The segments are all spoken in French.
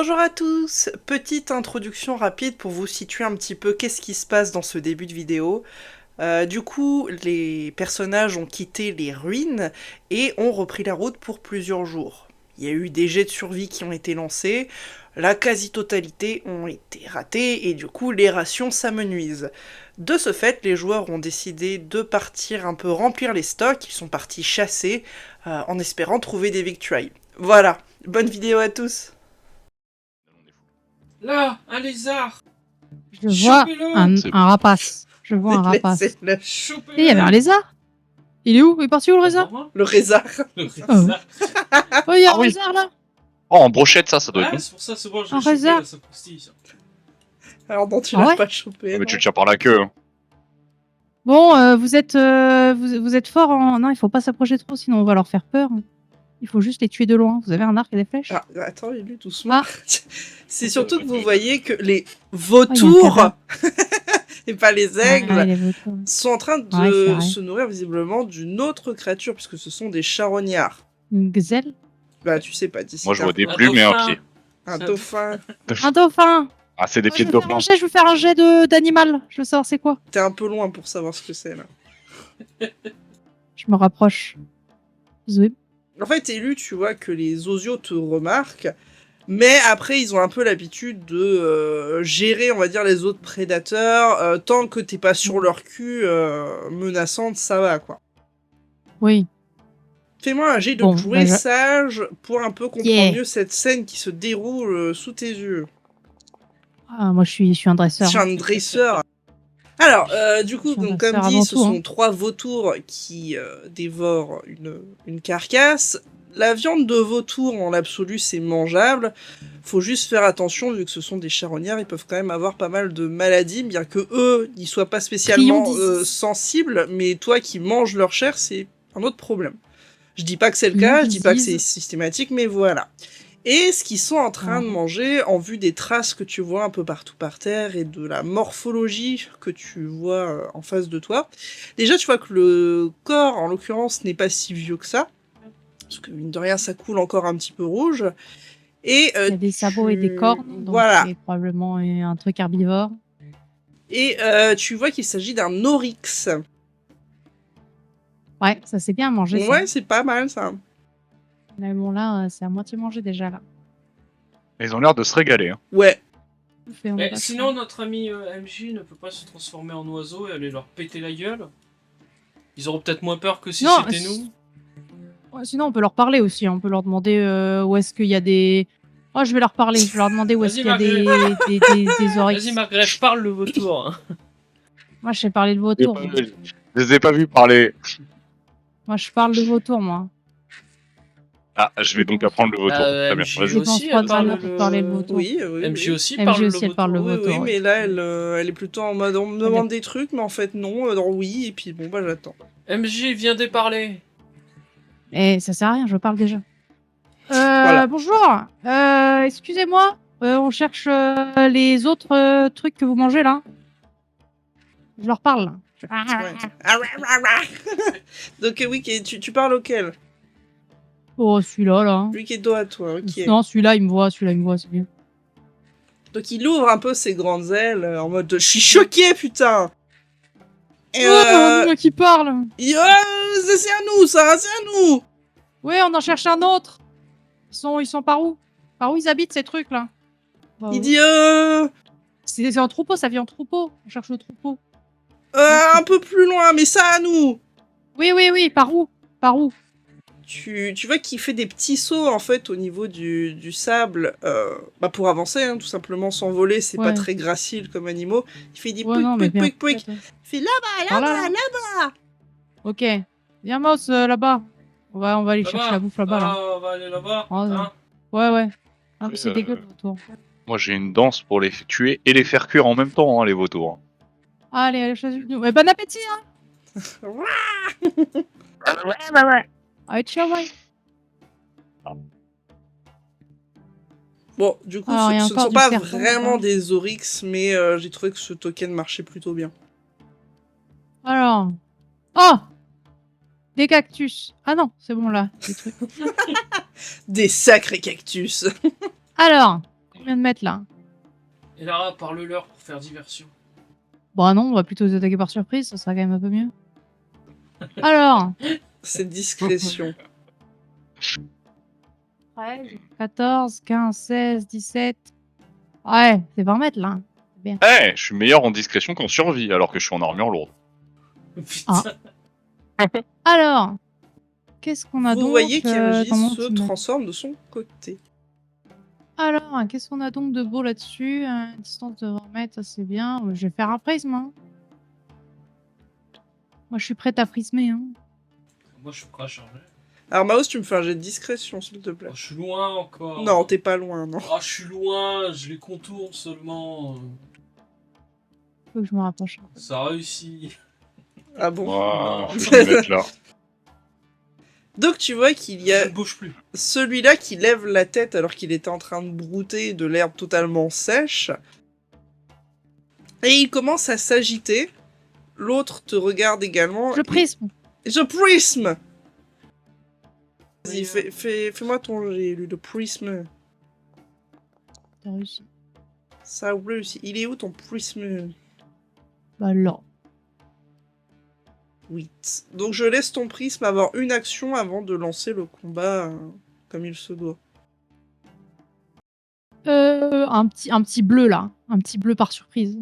Bonjour à tous, petite introduction rapide pour vous situer un petit peu qu'est-ce qui se passe dans ce début de vidéo. Du coup, les personnages ont quitté les ruines et ont repris la route pour plusieurs jours. Il y a eu des jets de survie qui ont été lancés, la quasi-totalité ont été ratés et du coup les rations s'amenuisent. De ce fait, les joueurs ont décidé de partir un peu remplir les stocks, ils sont partis chasser en espérant trouver des victuailles. Voilà, bonne vidéo à tous. Là, un lézard. Je vois Chopez-le. un rapace. Je vois un rapace. Laissez-le. Chopez-le. Et il y avait un lézard. Il est où? Il est parti où le lézard? Le rézard. Le lézard. Oh, il y a Ah un oui. lézard là. Oh, en brochette, ça doit être Ouais, bon. c'est pour ça, c'est bon, je Un l'ai chopé, réserve. là, ça croustille, ça. Alors non, tu Ah l'as ouais pas chopé. Mais non. tu le tiens par la queue. Hein. Bon, vous êtes fort en... Non, il faut pas s'approcher trop, sinon on va leur faire peur. Il faut juste les tuer de loin. Vous avez un arc et des flèches? Ah, attends, lui, doucement. Ah. C'est surtout que vous Ouais. voyez que les Oh, vautours, il y a un et pas les aigles, Ah, il est vautour. sont en train Ouais, c'est de vrai. se nourrir visiblement d'une autre créature, puisque ce sont des charognards. Une gazelle? Bah, tu sais pas, d'ici. Moi, je vois des Un plumes et un dauphin. pied. Un dauphin. Un dauphin. Ah, c'est des Oh, pieds de dauphin. je veux faire un jet d'animal. Je veux savoir c'est quoi. T'es un peu loin pour savoir ce que c'est, là. Je me rapproche. Zouib. En fait, élu, tu vois que les osios te remarquent, mais après, ils ont un peu l'habitude de gérer, on va dire, les autres prédateurs. Tant que t'es pas sur leur cul menaçante, ça va, quoi. Oui. Fais-moi un jet de Bon, jouer bah, je- sage pour un peu comprendre Yeah. mieux cette scène qui se déroule sous tes yeux. Ah, moi je suis un dresseur. Je suis un dresseur. Alors, du coup, Je suis un donc, comme dresseur dit, avant ce tout, sont hein. 3 vautours qui dévorent une carcasse. La viande de vautour, en l'absolu, c'est mangeable. Faut juste faire attention, vu que ce sont des charognards, ils peuvent quand même avoir pas mal de maladies, bien que eux, ils soient pas spécialement Friandises. sensibles, mais toi qui manges leur chair, c'est un autre problème. Je dis pas que c'est le cas, je dis pas que c'est systématique, mais voilà. Et ce qu'ils sont en train de manger, en vue des traces que tu vois un peu partout par terre et de la morphologie que tu vois en face de toi, déjà tu vois que le corps, en l'occurrence, n'est pas si vieux que ça, parce que mine de rien, ça coule encore un petit peu rouge. Et Il y a des sabots et des cornes, donc voilà. c'est probablement un truc herbivore. Et tu vois qu'il s'agit d'un oryx. Ouais, ça c'est bien à manger. Ouais, c'est pas mal ça. Mais bon, là, c'est à moitié mangé déjà là. Ils ont l'air de se régaler. Hein. Ouais. Mais sinon, notre ami MJ ne peut pas se transformer en oiseau et aller leur péter la gueule. Ils auront peut-être moins peur que si Non, c'était nous. Ouais, sinon, on peut leur parler aussi. On peut leur demander où est-ce qu'il y a des. Oh, je vais leur parler. Je vais leur demander où est-ce Vas-y, qu'il y a des oryx. Vas-y, Margaret, parle le vautour. Hein. Moi, je sais parler de vautour. Je les ai pas vus parler. Moi, je parle de vautour, moi. Ah, je vais donc apprendre le vautour. Très bien. MJ Vas-y. Je pense aussi, pas elle de parle valeur pour parler le vautour. Oui, oui. MJ oui. aussi MJ parle aussi, le elle parle le vautour. Oui, vautour. oui, ouais. mais là, elle est plutôt en mode on me demande des trucs, mais en fait non, oui, et puis bon, bah j'attends. MJ, viens de parler. Et ça sert à rien, je parle déjà. Voilà. Bonjour. Excusez-moi. On cherche les autres trucs que vous mangez là. Je leur parle. Donc oui, tu parles auquel? Oh, celui-là, là. Lui qui est dos à toi, ok. Non, celui-là, il me voit, c'est bien. Donc il ouvre un peu ses grandes ailes en mode je suis choqué, putain. Et Oh, moi qui parle. c'est à nous, ça, c'est à nous. Oui, on en cherche un autre. Ils sont par où? Par où ils habitent ces trucs là? Il dit C'est un troupeau, ça vient en troupeau. On cherche le troupeau. un peu plus loin, mais ça à nous. Oui, par où? Par où? Tu vois qu'il fait des petits sauts en fait au niveau du sable pour avancer, hein, tout simplement s'envoler, c'est pas Ouais. très gracile comme animaux. Il fait des Ouais, non, mais bien. pouic. Il fait là-bas, Par là-bas, là. là-bas. Ok. Viens, Moss, là-bas. On va aller Là-bas. chercher la bouffe là-bas. Là. Ah, on va aller là-bas. Oh, hein. Ouais. Ah, Oui, c'est dégueu le vautour. Moi, j'ai une danse pour les tuer et les faire cuire en même temps, hein, les vautours. Allez, choisis-nous. Ouais, bon appétit, hein. Allez, ciao, ouais. Bon, du coup, Alors, il y a ce ne encore sont du pas serpent, vraiment quoi. des oryx, mais j'ai trouvé que ce token marchait plutôt bien. Alors. Oh! Des cactus. Ah non, c'est bon là. Des trucs. Des sacrés cactus. Alors, Combien de mètres là? Et Lara, parle-leur pour faire diversion. Bon, non, on va plutôt les attaquer par surprise, ça sera quand même un peu mieux. Alors, Cette discrétion. 13, 14, 15, 16, 17. Ouais, c'est 20 mètres là. Eh, je suis meilleur en discrétion qu'en survie, alors que je suis en armure lourde. Putain. Alors, qu'est-ce qu'on a Vous donc voyez qu'MJ dans mon se petit map? transforme de son côté. Alors, qu'est-ce qu'on a donc de beau là-dessus? Distance de 20 mètres, ça c'est bien. Je vais faire un prisme. Hein. Moi, je suis prête à prismer. Hein. Moi, je suis prêt à charger. Alors, Maos, tu me fais un jet de discrétion, s'il te plaît. Oh, je suis loin encore. Non, t'es pas loin, non. Ah, je suis loin, je les contourne seulement. Faut que je me rapproche. Ça a réussi. Ah bon? Wow, je vais me mettre là. Donc, tu vois qu'il y Je a ne bouge plus. celui-là qui lève la tête alors qu'il était en train de brouter de l'herbe totalement sèche. Et il commence à s'agiter. L'autre te regarde également. Je prisme. Je prisme! Vas-y, Oui, fais-moi ton jet, lui, de prisme. T'as réussi. Ça réussit. Il est où ton prisme? Bah là. 8. Donc je laisse ton prisme avoir une action avant de lancer le combat comme il se doit. Un petit bleu là. Un petit bleu par surprise.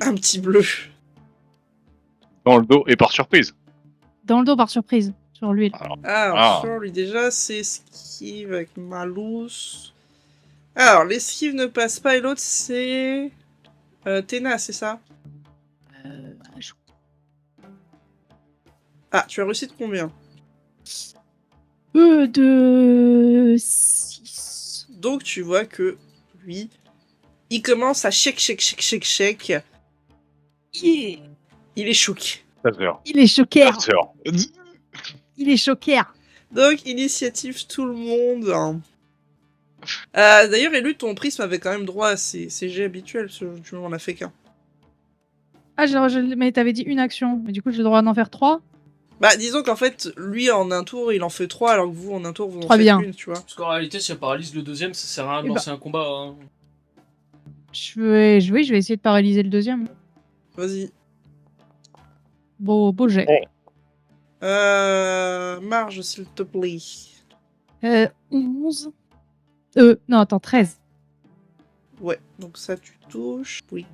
Un petit bleu. Dans le dos et par surprise. Dans le dos par surprise. Sur lui. Là. Alors, sur lui, déjà, c'est esquive avec malus. Alors, l'esquive ne passe pas et l'autre, c'est... Téna, c'est ça? Ah, tu as réussi de combien? De 6. Donc, tu vois que lui, il commence à shake. Yeah. Il est choqué. 13 heures. Il est choqué. 13 heures. Il est choqué. Donc, initiative tout le monde. D'ailleurs, Élu, ton prisme avait quand même droit à ses jets habituels, parce que tu m'en as fait qu'un. Ah, mais t'avais dit une action. Mais du coup, j'ai le droit d'en faire 3. Bah, disons qu'en fait, lui, en un tour, il en fait 3, alors que vous, en un tour, vous en Très faites bien. une, tu vois. Parce qu'en réalité, si elle paralyse le deuxième, ça sert à rien de Eh ben. lancer un combat. Hein. Je vais essayer de paralyser le deuxième. Vas-y. Beau jet. Marge, s'il te plaît. 11. Non, attends, 13. Ouais, donc ça, tu touches. Oui.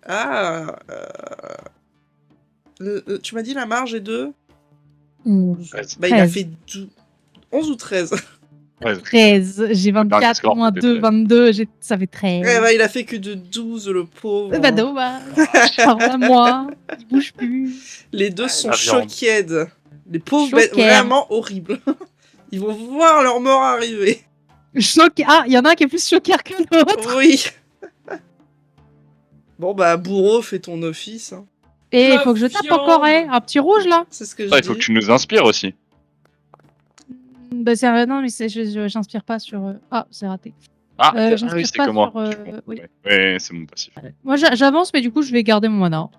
Ah, tu m'as dit la marge est de... 11. Bah, il a 13. fait 11 ou 13. 13. J'ai 24, score, moins c'était 2, 13. 22. Ça fait 13. Ouais, bah, il a fait que de 12, le pauvre. Bah, dommage. Parle à moi. Il bouge plus. Les deux sont la viande. choqués. Les pauvres bêtes, Choqués. vraiment horribles. Ils vont voir leur mort arriver. Choqué. Ah, il y en a un qui est plus choqué que l'autre. Oui. Bon, bah, bourreau, fais ton office. Hein. Et il La faut que je tape viande. encore, un petit rouge là. C'est ce que je Ah, il dis. faut que tu nous inspires aussi. Bah, non, mais j'inspire pas sur. Ah, c'est raté. Ah, J'inspire oui, c'est pas que moi. sur, Je suis con. oui. Ouais, c'est mon passif. Moi, j'avance, mais du coup, je vais garder mon mana.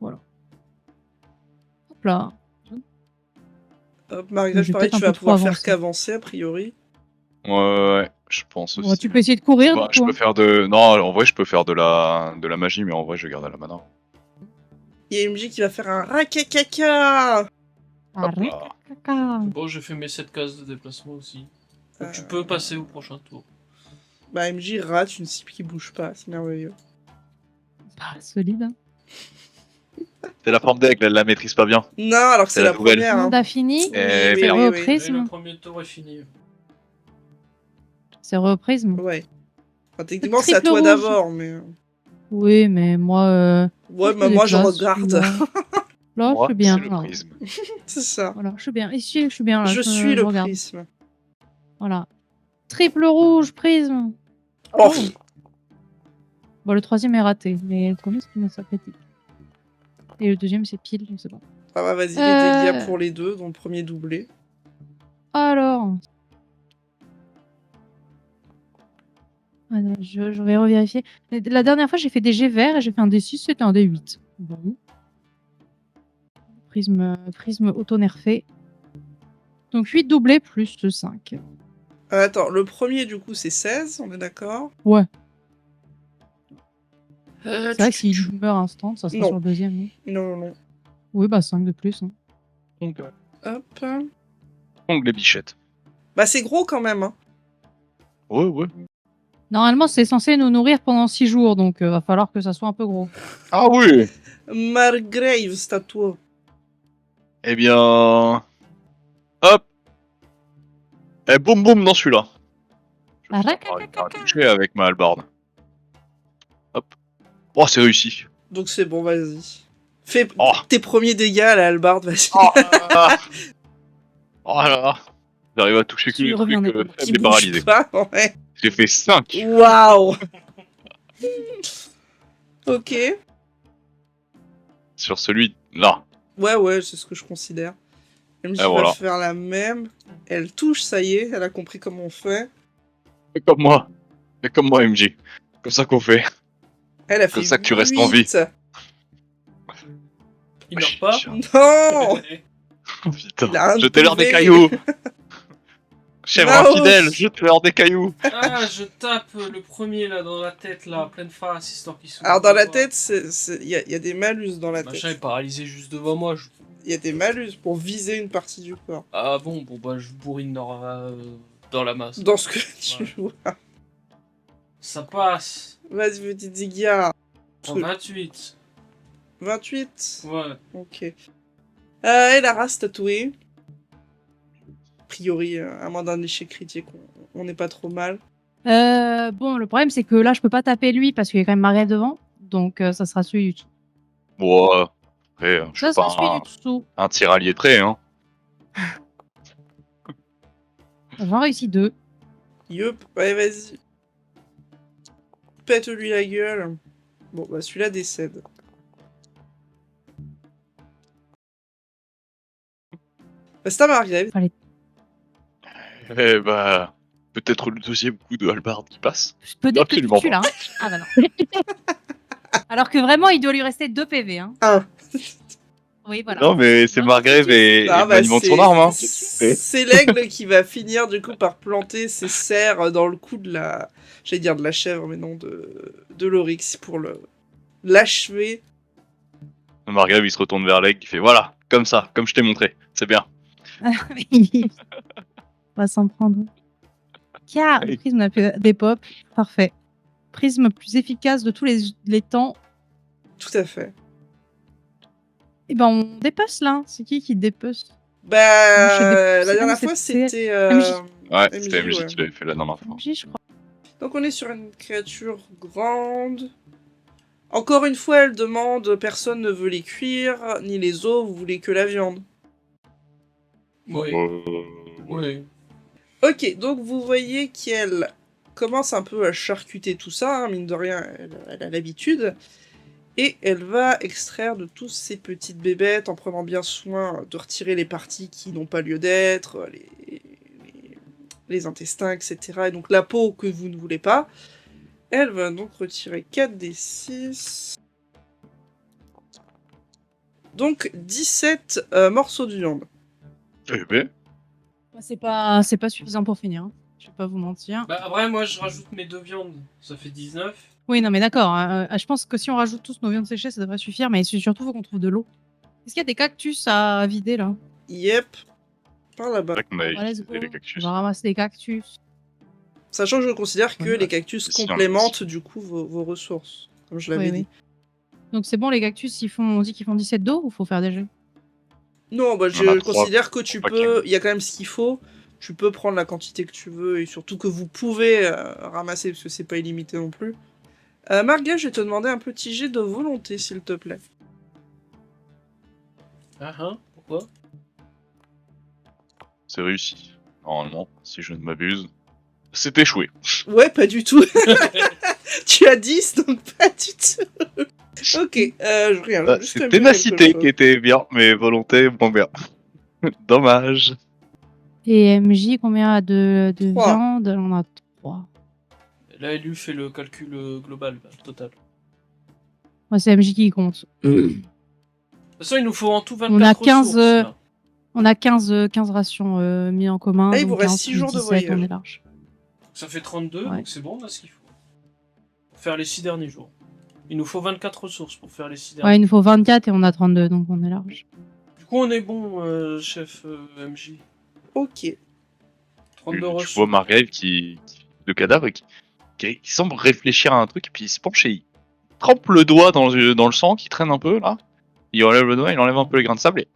Voilà. Hop là. Hop, Marie-Grève, J'ai pareil, peut-être tu un vas peu trop pouvoir faire avancé. qu'avancer, a priori. Ouais, je pense aussi. Bon, tu peux essayer de courir, Bah, du je coup. peux faire de... Non, en vrai, je peux faire de la magie, mais en vrai, je garde la mana. Il y a MJ qui va faire un rakakaka. Hop Arrête, là. caca. Bon, j'ai fait mes 7 cases de déplacement aussi. Donc tu peux passer au prochain tour. Bah, MJ rate une cible qui bouge pas, c'est merveilleux. Bah, solide. Hein. C'est la forme d'aigle, elle la maîtrise pas bien. Non, alors que c'est C'est la la nouvelle. première. Tout le Hein. monde a fini. Eh, oui, merde. oui, Au oui. Et prisme. le premier tour est fini. C'est reprisme. Ouais. Enfin, techniquement, c'est à Triple toi rouge. d'abord, mais... Oui, mais moi. Ouais, je bah me moi, je déplace, regarde. Là, là, je Moi, suis bien. c'est le là. prisme. C'est ça. Voilà, je suis bien. Ici, je suis bien. Là, Je suis le regarde. prisme. Voilà. Triple rouge, prisme. Oh, Bon, le troisième est raté, mais le premier, c'est une sympathique. Et le deuxième, c'est pile, donc c'est bon. ça va, vas-y, les dégâts pour les deux, dont le premier doublé. Alors. Ah non, je vais revérifier. La dernière fois, j'ai fait des jets verts et j'ai fait un D6, c'était un D8. Bon. Prisme auto-nerfé. Donc 8 doublés plus 5. Attends, le premier, du coup, c'est 16, on est d'accord? Ouais. C'est vrai que s'il meurt instant, ça sera Non. sur le deuxième, non? Non, non. Oui, bah 5 de plus. Hein. Hop. Donc les bichettes. Bah, c'est gros quand même. Hein. Ouais. Normalement, c'est censé nous nourrir pendant 6 jours, donc va falloir que ça soit un peu gros. Ah oui. Margrave, c'est à toi. Eh bien... Hop. Et boum boum dans celui-là. Je vais faire un toucher avec ma hallebarde. Hop. Oh, c'est réussi. Donc c'est bon, vas-y. Fais Oh. tes premiers dégâts à la hallebarde, vas-y. Oh là là. Oh là là. J'arrive à toucher que Tu les reviens trucs en épaule. Qui faibles et bouge paralysés. pas, ouais. J'ai fait 5. Waouh. Ok. Sur celui-là. Ouais, c'est ce que je considère. MJ va voilà. faire la même. Elle touche, ça y est, elle a compris comment on fait. Fais comme moi. Fais comme moi, MJ. Comme ça qu'on fait. Elle a fait Comme ça que tu restes en 8. vie. Il meurt pas. Non. Oh, putain. Il a un Jetez-leur des PV. cailloux. Chèvre Maos. infidèle, jetez-leur des cailloux. Ah, je tape le premier là dans la tête, là, pleine face, histoire qu'il se. Alors dans la tête, il y a des malus dans la Le machin est tête. paralysé juste devant moi. Il y a des malus pour viser une partie du corps. Ah bon, bah je bourrine dans la masse. Dans ce que tu Ouais. vois. Ça passe. Vas-y, petit Digia. En 28. 28. Ouais. Ok. Et la race tatouée. A priori, à moins d'un échec critique, on n'est pas trop mal. Bon, le problème, c'est que là, je peux pas taper lui parce qu'il y a quand même Margaret devant. Donc, ça sera celui du dessous. Bon, après, je Ça suis sera celui pas du dessous. un tiraillier près, hein. J'en réussi 2. Yup, ouais, vas-y. Pète-lui la gueule. Bon, bah celui-là décède. Bah, c'est à Margrave. Eh bah, peut-être le deuxième coup de hallebarde qui passe. Je peux dire que tu Absolument tues là. Hein. Ah bah non. Alors que vraiment, il doit lui rester 2 PV. Hein. Un. Oui, voilà. Non, mais c'est Margrave et Ah, bah, l'aliment de son arme, hein. c'est l'aigle qui va finir du coup par planter ses serres dans le cou de la... J'allais dire de la chèvre, mais non, de l'oryx pour l'achever. Margrave, il se retourne vers l'aigle, il fait voilà, comme ça, comme je t'ai montré, c'est bien. Il va s'en prendre. Car le prisme a fait des pop. Parfait. Prisme plus efficace de tous les temps. Tout à fait. Et ben on dépece là. C'est qui dépece? Bah, Moi, la dernière c'est- fois, c'est c'était... MJ. Ouais, MJ, c'était MJ ouais. qui l'avait fait la dernière fois. MJ, je crois. Donc on est sur une créature grande. Encore une fois, elle demande, personne ne veut les cuire, ni les os, vous voulez que la viande. Oui. Euh, Oui. Ok, donc vous voyez qu'elle commence un peu à charcuter tout ça, hein, mine de rien, elle a l'habitude. Et elle va extraire de tous ces petites bébêtes en prenant bien soin de retirer les parties qui n'ont pas lieu d'être, les intestins, etc. Et donc la peau que vous ne voulez pas. Elle va donc retirer 4 des 6. Donc 17 morceaux de viande. Eh ben, C'est pas suffisant pour finir. Hein. Je vais pas vous mentir. Bah après, moi je rajoute mes 2 viandes. Ça fait 19. Oui, non, mais d'accord. Je pense que si on rajoute tous nos viandes séchées, ça devrait suffire. Mais surtout, faut qu'on trouve de l'eau. Est-ce qu'il y a des cactus à vider là? Yep. Par là-bas. c'est vrai qu'on avait Voilà, let's utilisé go. les cactus. On va ramasser des cactus. Sachant que je considère que Ouais, les cactus si, complémentent du coup vos ressources. Comme je l'avais Oui, dit. oui. Donc c'est bon, les cactus, on dit qu'ils font 17 d'eau ou faut faire des jeux? Non, bah, On en a je trois, considère que tu trois peux. Il y a quand même ce qu'il faut. Tu peux prendre la quantité que tu veux et surtout que vous pouvez ramasser parce que c'est pas illimité non plus. Marga, je vais te demander un petit jet de volonté, s'il te plaît. Ah hein, pourquoi? C'est réussi. Normalement, si je ne m'abuse. C'est échoué. Ouais, pas du tout. Tu as 10, donc pas du tout. Ok, je regarde. juste C'est quelque ténacité chose. qui était bien, mais volonté, bon bien. Dommage. Et MJ, combien a de Trois. viande? On a 3. Là, elle lui fait le calcul global, total. Moi, c'est MJ qui compte. De toute façon, il nous faut en tout 24 On a 15, ressources, là. On a 15 rations mis en commun. Ah, il vous donc reste 15 6 plus jours de 17, voyage. On est large. Ça fait 32, Ouais. donc c'est bon, on a ce qu'il faut. Pour faire les 6 derniers jours. Il nous faut 24 ressources pour faire les 6 Ouais, derniers. il nous faut 24 et on a 32, donc on est large. Du coup, on est bon, chef MJ. Ok. 32 Tu ressources. vois Margrave de cadavre qui semble réfléchir à un truc, et puis il se penche et il trempe le doigt dans le sang qui traîne un peu là. Il enlève le doigt, il enlève un peu les grains de sable et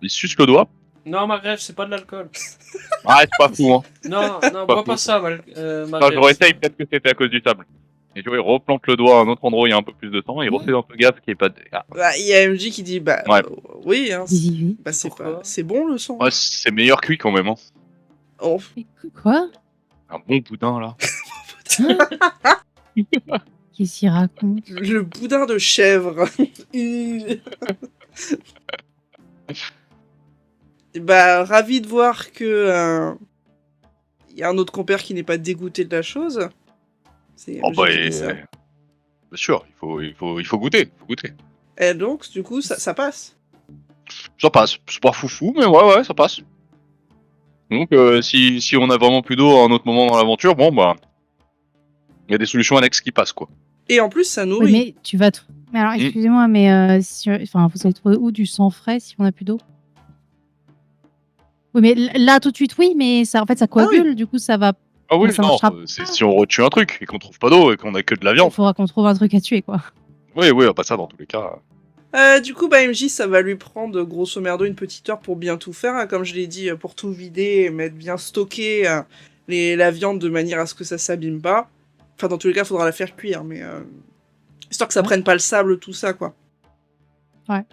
il suce le doigt. Non, Margrave, c'est pas de l'alcool. Ah, c'est pas fou, hein. Non, Pas bois fou. pas ça, Quand Margrave. je réessaye, peut-être que c'était à cause du sable. Et tu vois, il replante le doigt à un autre endroit où il y a un peu plus de sang, et il refait un peu gaffe qu'il n'y ait pas de. Ah. Bah, il y a MJ qui dit bah Ouais. oui, hein, J'y vais. bah, c'est Pourquoi pas, c'est bon le sang. Ouais, c'est meilleur cuit quand même, hein. Oh, Quoi? Un bon boudin là. Qu'est-ce qu'il raconte? le boudin de chèvre. Bah, ravi de voir que il y a un autre compère qui n'est pas dégoûté de la chose. C'est Oh MJ bah, qui dit ça. bien sûr, il faut goûter, Et donc, du coup, ça passe. Ça passe, c'est pas foufou, mais ouais, ça passe. Donc, si on a vraiment plus d'eau à un autre moment dans l'aventure, bon bah, il y a des solutions annexes qui passent quoi. Et en plus, ça Oui, nourrit. mais tu vas. Mais alors, excusez-moi, mais enfin, vous allez trouver où du sang frais si on n'a plus d'eau? Oui, mais là, tout de suite, oui, mais ça, en fait, ça coagule, du coup, ça va. Ah oui, ça non, marchera c'est pas. si on retue un truc et qu'on trouve pas d'eau et qu'on a que de la Il viande. faudra qu'on trouve un truc à tuer, quoi. Oui, pas ça dans tous les cas. Du coup, bah, MJ, ça va lui prendre grosso merdo une petite heure pour bien tout faire, hein, comme je l'ai dit, pour tout vider et mettre bien stocké la viande de manière à ce que ça s'abîme pas. Enfin, dans tous les cas, il faudra la faire cuire, mais histoire que ça prenne pas le sable, tout ça, quoi. Ouais.